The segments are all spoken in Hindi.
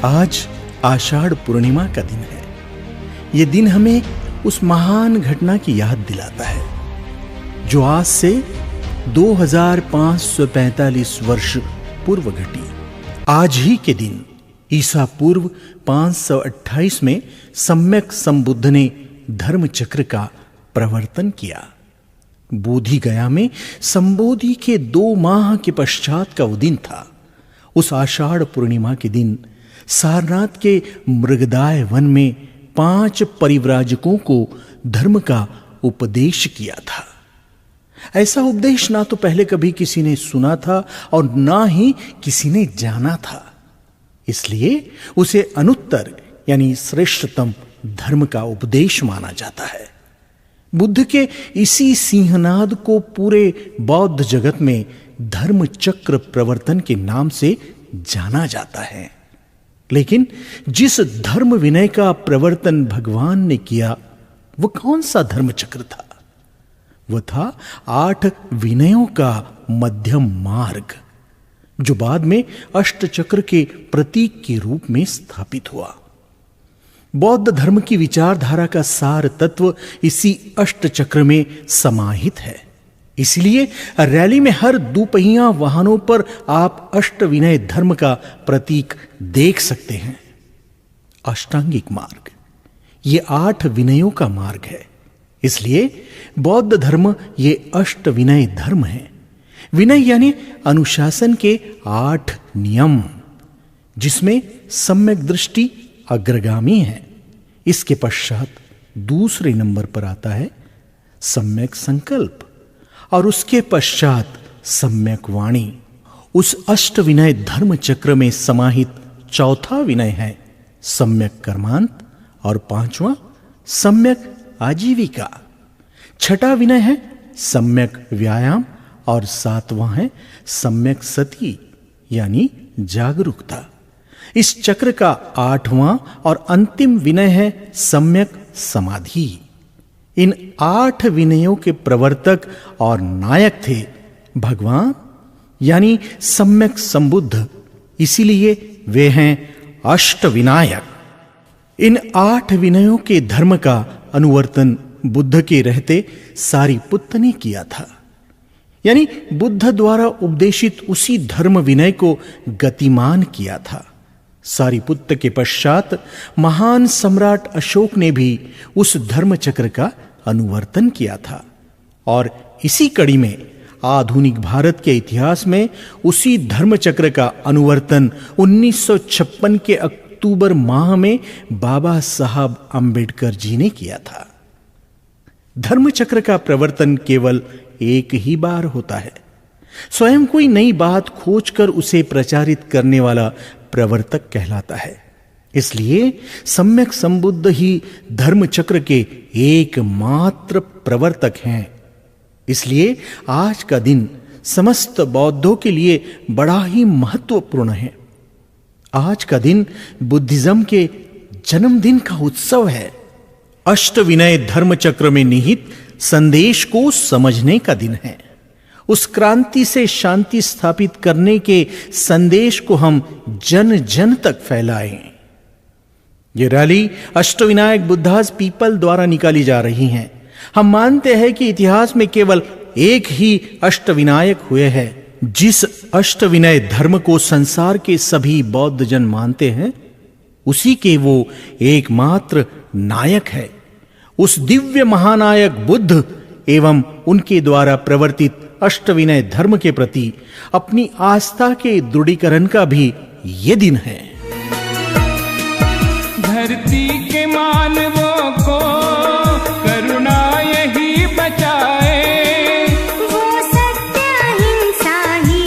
आज आषाढ़ पूर्णिमा का दिन है। ये दिन हमें उस महान घटना की याद दिलाता है जो आज से 2545 वर्ष पूर्व घटी। आज ही के दिन ईसा पूर्व 528 में सम्यक संबुद्ध ने धर्म चक्र का प्रवर्तन किया। बोधि गया में संबोधि के 2 माह के पश्चात का वो दिन था। उस आषाढ़ पूर्णिमा के दिन सारनाथ के मृगदाय वन में 5 परिव्राजकों को धर्म का उपदेश किया था। ऐसा उपदेश ना तो पहले कभी किसी ने सुना था और ना ही किसी ने जाना था, इसलिए उसे अनुत्तर यानी श्रेष्ठतम धर्म का उपदेश माना जाता है। बुद्ध के इसी सिंहनाद को पूरे बौद्ध जगत में धर्म चक्र प्रवर्तन के नाम से जाना जाता है। लेकिन जिस धर्म विनय का प्रवर्तन भगवान ने किया वह कौन सा धर्म चक्र था? वह था 8 विनयों का मध्यम मार्ग, जो बाद में अष्ट चक्र के प्रतीक के रूप में स्थापित हुआ। बौद्ध धर्म की विचारधारा का सार तत्व इसी अष्ट चक्र में समाहित है। इसलिए रैली में हर 2 पहिया वाहनों पर आप अष्ट विनय धर्म का प्रतीक देख सकते हैं। अष्टांगिक मार्ग ये 8 विनयों का मार्ग है, इसलिए बौद्ध धर्म ये अष्ट विनय धर्म है। विनय यानी अनुशासन के 8 नियम, जिसमें सम्यक दृष्टि अग्रगामी है। इसके पश्चात दूसरे नंबर पर आता है सम्यक संकल्प और उसके पश्चात सम्यक वाणी। उस अष्ट विनय धर्म चक्र में समाहित चौथा विनय है सम्यक कर्मांत और 5वां सम्यक आजीविका। छठा विनय है सम्यक व्यायाम और 7वां है सम्यक सती यानी जागरूकता। इस चक्र का 8वां और अंतिम विनय है सम्यक समाधि। इन 8 विनयों के प्रवर्तक और नायक थे भगवान यानी सम्यक संबुद्ध, इसीलिए वे हैं अष्ट विनायक। इन 8 विनयों के धर्म का अनुवर्तन बुद्ध के रहते सारिपुत्त ने किया था, यानी बुद्ध द्वारा उपदेशित उसी धर्म विनय को गतिमान किया था। सारिपुत्त के पश्चात महान सम्राट अशोक ने भी उस धर्म चक्र का अनुवर्तन किया था और इसी कड़ी में आधुनिक भारत के इतिहास में उसी धर्म चक्र का अनुवर्तन 1956 के अक्टूबर माह में बाबा साहब अंबेडकर जी ने किया था। धर्म चक्र का प्रवर्तन केवल एक ही बार होता है। स्वयं कोई नई बात खोजकर उसे प्रचारित करने वाला प्रवर्तक कहलाता है। इसलिए सम्यक संबुद्ध ही धर्म चक्र के एकमात्र प्रवर्तक हैं। इसलिए आज का दिन समस्त बौद्धों के लिए बड़ा ही महत्वपूर्ण है। आज का दिन बुद्धिज्म के जन्मदिन का उत्सव है। अष्ट विनय धर्म चक्र में निहित संदेश को समझने का दिन है। उस क्रांति से शांति स्थापित करने के संदेश को हम जन जन तक फैलाएं। ये रैली अष्टविनायक बुद्धास पीपल द्वारा निकाली जा रही हैं। हम मानते हैं कि इतिहास में केवल एक ही अष्टविनायक हुए हैं। जिस अष्टविनय धर्म को संसार के सभी बौद्ध जन मानते हैं, उसी के वो एकमात्र नायक है। उस दिव्य महानायक बुद्ध एवं उनके द्वारा प्रवर्तित अष्टविनय धर्म के प्रति अपनी आस्था के दृढ़ीकरण का भी ये दिन है। धरती के मानवों को करुणा यही बचाए, वो सत्य अहिंसा ही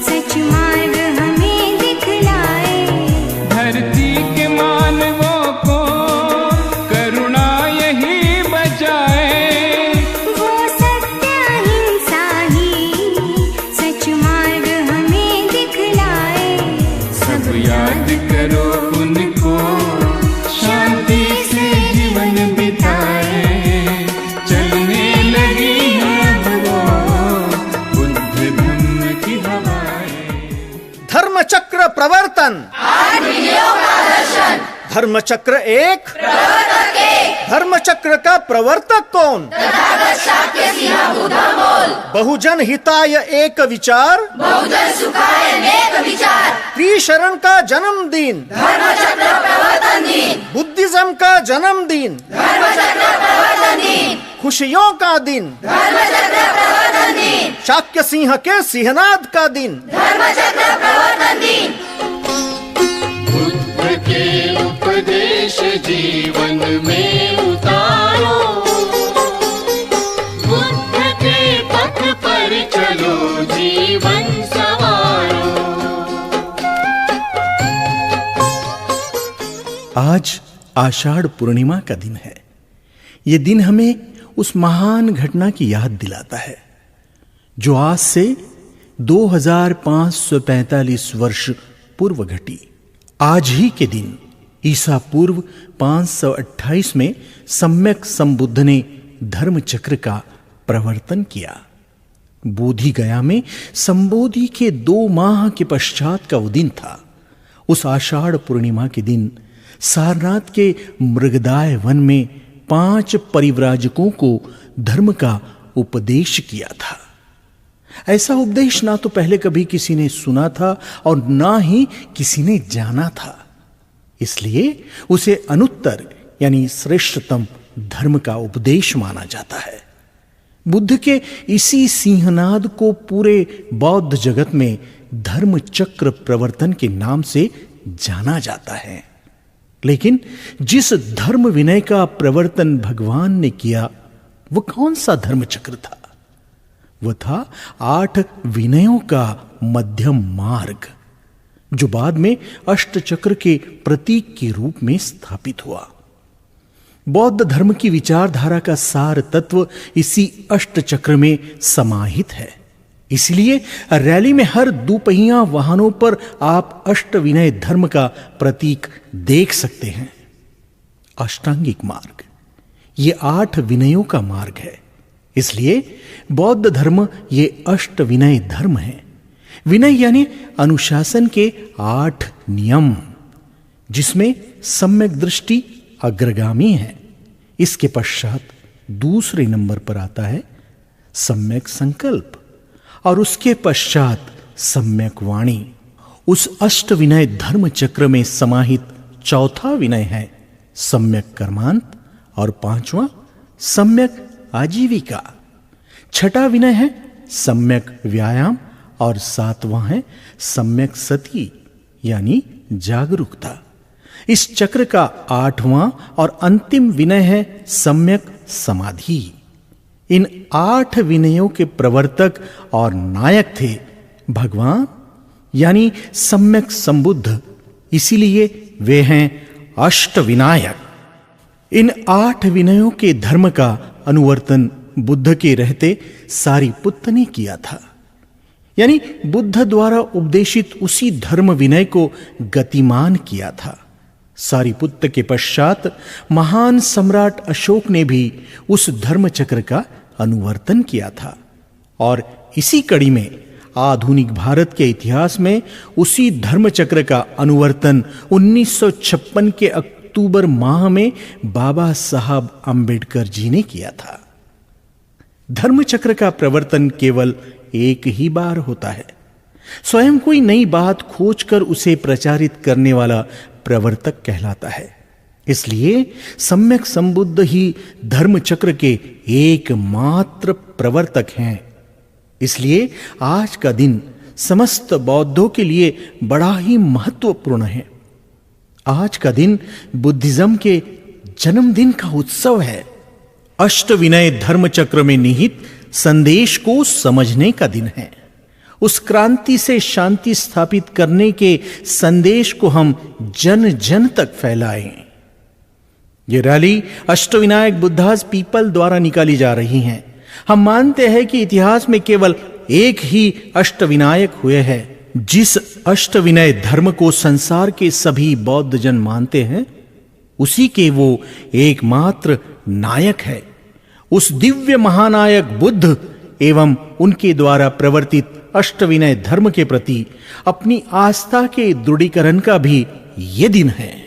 सच मार्ग हमें दिखलाए। धरती के मानवों को करुणा यही बचाए, वो सत्य अहिंसा ही सच मार्ग हमें दिखलाए। सब याद करो उनको धर्म चक्र प्रवर्तन, धर्म चक्र एक, धर्म चक्र का प्रवर्तक कौन? बहुजन हिताय एक विचार, त्रिशरण का जन्मदिन, बुद्धिज्म का जन्मदिन, खुशियों का दिन, शाक्य सिंह के सिंहनाद का दिन। बुद्ध के उपदेश जीवन में उतारो, बुद्ध के पथ पर चलो, जीवन सवारो। आज आषाढ़ पूर्णिमा का दिन है। ये दिन हमें उस महान घटना की याद दिलाता है जो आज से 2545 वर्ष पूर्व घटी। आज ही के दिन ईसा पूर्व 528 में सम्यक संबुद्ध ने धर्म चक्र का प्रवर्तन किया। बोधि गया में संबोधि के 2 माह के पश्चात का वो दिन था। उस आषाढ़ पूर्णिमा के दिन सारनाथ के मृगदाय वन में 5 परिव्राजकों को धर्म का उपदेश किया था। ऐसा उपदेश ना तो पहले कभी किसी ने सुना था और ना ही किसी ने जाना था, इसलिए उसे अनुत्तर यानी श्रेष्ठतम धर्म का उपदेश माना जाता है। बुद्ध के इसी सिंहनाद को पूरे बौद्ध जगत में धर्म चक्र प्रवर्तन के नाम से जाना जाता है। लेकिन जिस धर्म विनय का प्रवर्तन भगवान ने किया वह कौन सा धर्म चक्र था? वह था 8 विनयों का मध्यम मार्ग, जो बाद में अष्टचक्र के प्रतीक के रूप में स्थापित हुआ। बौद्ध धर्म की विचारधारा का सार तत्व इसी अष्टचक्र में समाहित है। इसलिए रैली में हर 2 पहिया वाहनों पर आप अष्टविनय धर्म का प्रतीक देख सकते हैं। अष्टांगिक मार्ग ये 8 विनयों का मार्ग है, इसलिए बौद्ध धर्म ये अष्टविनय धर्म है। विनय यानी अनुशासन के 8 नियम, जिसमें सम्यक दृष्टि अग्रगामी है। इसके पश्चात दूसरे नंबर पर आता है सम्यक संकल्प और उसके पश्चात सम्यक वाणी। उस अष्टविनय धर्म चक्र में समाहित चौथा विनय है सम्यक कर्मांत और 5वां सम्यक आजीविका। छठा विनय है सम्यक व्यायाम और 7वां है सम्यक सती यानी जागरूकता। इस चक्र का 8वां और अंतिम विनय है सम्यक समाधि। इन 8 विनयों के प्रवर्तक और नायक थे भगवान यानी सम्यक संबुद्ध, इसीलिए वे हैं अष्टविनायक। इन 8 विनयों के धर्म का अनुवर्तन बुद्ध के रहते सारिपुत्त ने किया था, यानी बुद्ध द्वारा उपदेशित उसी धर्म विनय को गतिमान किया था। सारिपुत्त के पश्चात महान सम्राट अशोक ने भी उस धर्म चक्र का अनुवर्तन किया था और इसी कड़ी में आधुनिक भारत के इतिहास में उसी धर्म चक्र का अनुवर्तन 1956 के अक्टूबर माह में बाबा साहब अंबेडकर जी ने किया था। धर्म चक्र का प्रवर्तन केवल एक ही बार होता है। स्वयं कोई नई बात खोजकर उसे प्रचारित करने वाला प्रवर्तक कहलाता है। इसलिए सम्यक संबुद्ध ही धर्म चक्र के एकमात्र प्रवर्तक हैं। इसलिए आज का दिन समस्त बौद्धों के लिए बड़ा ही महत्वपूर्ण है। आज का दिन बुद्धिज्म के जन्मदिन का उत्सव है। अष्टविनय धर्म चक्र में निहित संदेश को समझने का दिन है। उस क्रांति से शांति स्थापित करने के संदेश को हम जन जन तक फैलाएं। ये रैली अष्टविनायक बुद्धास पीपल द्वारा निकाली जा रही है। हम मानते हैं कि इतिहास में केवल एक ही अष्टविनायक हुए हैं। जिस अष्टविनय धर्म को संसार के सभी बौद्ध जन मानते हैं, उसी के वो एकमात्र नायक है। उस दिव्य महानायक बुद्ध एवं उनके द्वारा प्रवर्तित अष्टविनय धर्म के प्रति अपनी आस्था के दृढ़ीकरण का भी ये दिन है।